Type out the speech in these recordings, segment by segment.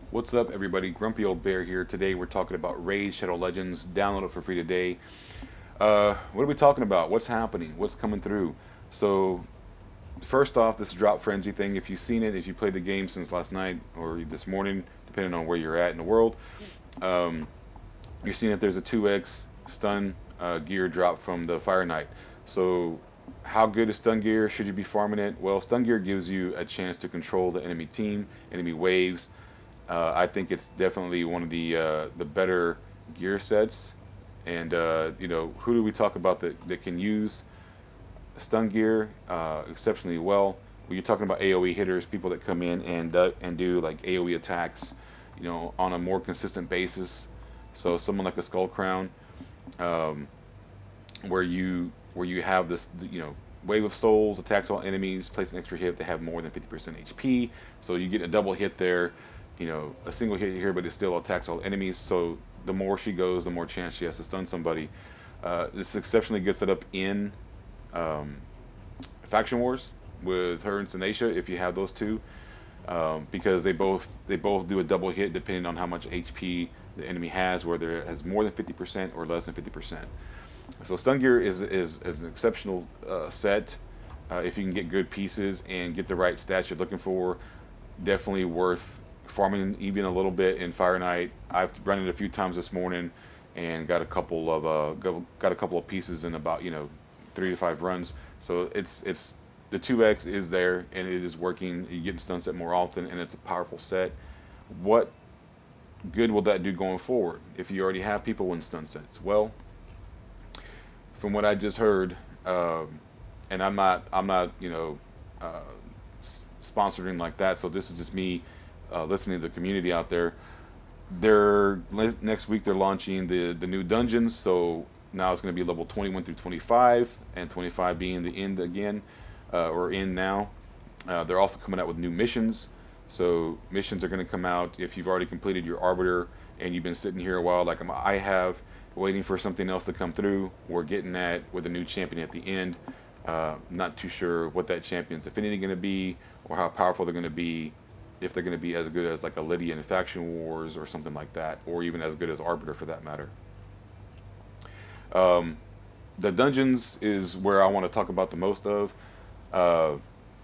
What's up, everybody? Grumpy Old Bear here. Today we're talking about Raid Shadow Legends. Download it for free today. What are we talking about? What's happening? What's coming through? So, first off, this drop frenzy thing. If you've seen it, if you played the game since last night or this morning, depending on where you're at in the world, um, you're seeing that there's a 2x stun gear drop from the Fire Knight. So, how good is stun gear? Should you be farming it? Well, stun gear gives you a chance to control the enemy team, enemy waves. I think it's definitely one of the better gear sets. And who do we talk about that can use stun gear exceptionally well? When you're talking about AOE hitters, people that come in and do like AOE attacks, on a more consistent basis. So someone like a Skull Crown, um, where you have this, wave of souls attacks all enemies, place an extra hit if they have more than 50% HP. So you get a double hit there, a single hit here, but it still attacks all enemies. So the more she goes, the more chance she has to stun somebody. This exceptionally good setup in um, Faction Wars with her and Sinacia if you have those two, because they both do a double hit depending on how much HP the enemy has, whether it has more than 50% or less than 50%. So stun gear is an exceptional set. If you can get good pieces and get the right stats you're looking for, definitely worth farming even a little bit in Fire Knight. I've run it a few times this morning and got a couple of got a couple of pieces in about 3 to 5 runs. So it's the 2x is there and it is working. You get stun set more often and it's a powerful set. What good will that do going forward if you already have people in stun sets? Well, from what I just heard, and I'm not uh, sponsoring like that. So this is just me listening to the community out there. Next week they're launching the new dungeons. So now it's going to be level 21 through 25, and 25 being the end again, or in now. They're also coming out with new missions. So missions are going to come out if you've already completed your arbiter and you've been sitting here a while, like I have, waiting for something else to come through. We're getting that with a new champion at the end. Not too sure what that champion's affinity going to be or how powerful they're going to be, if they're going to be as good as like a Lydia in Faction Wars or something like that, or even as good as Arbiter for that matter. Um, the dungeons is where I want to talk about the most of. Uh,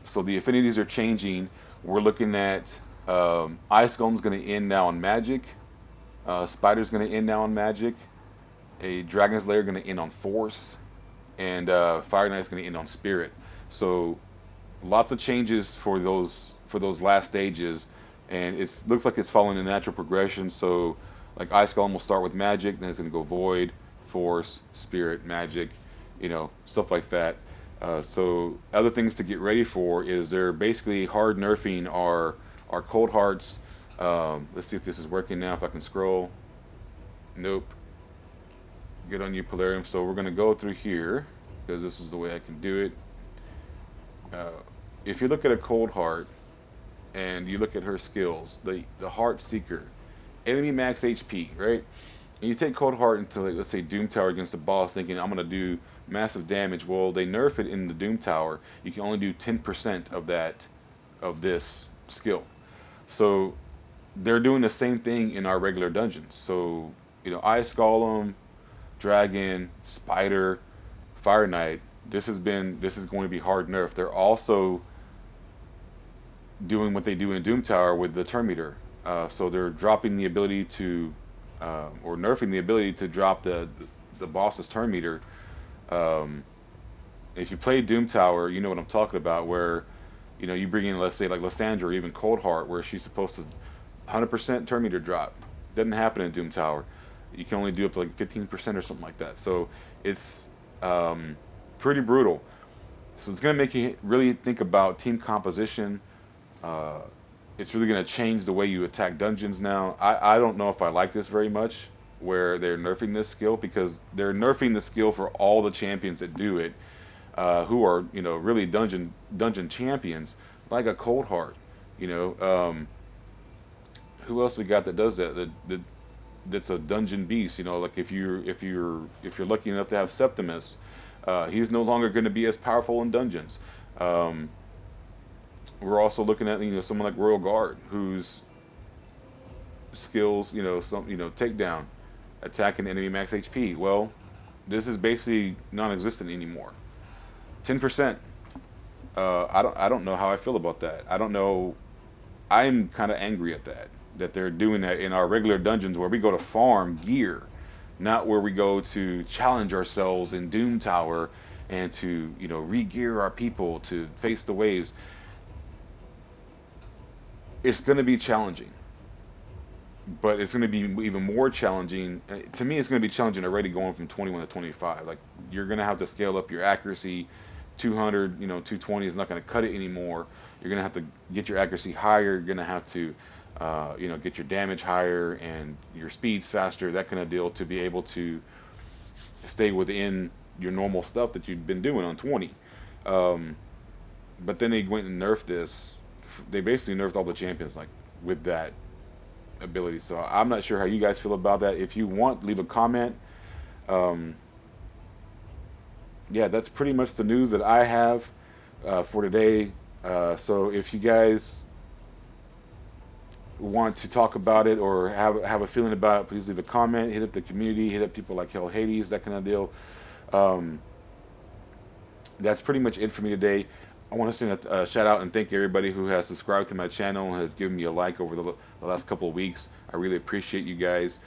so the affinities are changing. We're looking at Ice Golem's going to end now on Magic. Spider's going to end now on Magic. A Dragon's Lair going to end on Force, and Fire Knight's going to end on Spirit. So lots of changes for those last stages, and it looks like it's following a natural progression. So like Ice Golem will start with Magic, then it's going to go Void, Force, Spirit, Magic, stuff like that. So other things to get ready for is they're basically hard nerfing our Cold Hearts. Let's see if this is working now. If I can scroll. Nope. Get on you, Polarium. So we're going to go through here because this is the way I can do it. Uh, if you look at a Cold Heart and you look at her skills, the Heart Seeker, enemy max HP, right? And you take Cold Heart into, like, let's say Doom Tower against the boss, thinking I'm gonna do massive damage. Well, they nerf it in the Doom Tower. You can only do 10% of this skill. So they're doing the same thing in our regular dungeons. So Ice Golem, Dragon, Spider, Fire Knight. This is going to be hard nerf. They're also doing what they do in Doom Tower with the turn meter. So they're dropping the ability to, or nerfing the ability to drop the boss's turn meter. Um, if you play Doom Tower, you know what I'm talking about. Where you bring in, let's say, like Lysandra or even Coldheart, where she's supposed to 100% turn meter drop. Doesn't happen in Doom Tower. You can only do up to like 15% or something like that. So it's pretty brutal. So it's going to make you really think about team composition. Uh, it's really going to change the way you attack dungeons now. I don't know if I like this very much, where they're nerfing this skill, because they're nerfing the skill for all the champions that do it, who are really dungeon champions, like a Cold Heart. You know, who else we got that does that? That's a dungeon beast. Like if you're lucky enough to have Septimus, he's no longer going to be as powerful in dungeons. We're also looking at someone like Royal Guard, who's skills, some, takedown, attacking enemy max HP. Well, this is basically non-existent anymore. 10%. I don't know how I feel about that. I don't know. I'm kind of angry at that they're doing that in our regular dungeons where we go to farm gear, not where we go to challenge ourselves in Doom Tower and to re-gear our people to face the waves. It's going to be challenging, but it's going to be even more challenging. To me, it's going to be challenging already going from 21 to 25. Like, you're going to have to scale up your accuracy. 200, 220 is not going to cut it anymore. You're going to have to get your accuracy higher. You're going to have to, get your damage higher and your speeds faster, that kind of deal, to be able to stay within your normal stuff that you've been doing on 20. Um, but then they went and nerfed this. They basically nerfed all the champions, like, with that ability. So I'm not sure how you guys feel about that. If you want, leave a comment. Um, yeah, that's pretty much the news that I have for today. So if you guys want to talk about it or have a feeling about it, please leave a comment. Hit up the community. Hit up people like Hell Hades, that kind of deal. Um, that's pretty much it for me today. I want to send a shout out and thank everybody who has subscribed to my channel and has given me a like over the last couple of weeks. I really appreciate you guys.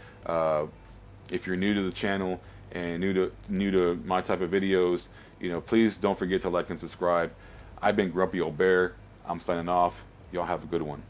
If you're new to the channel and new to my type of videos, please don't forget to like and subscribe. I've been Grumpy Old Bear. I'm signing off. Y'all have a good one.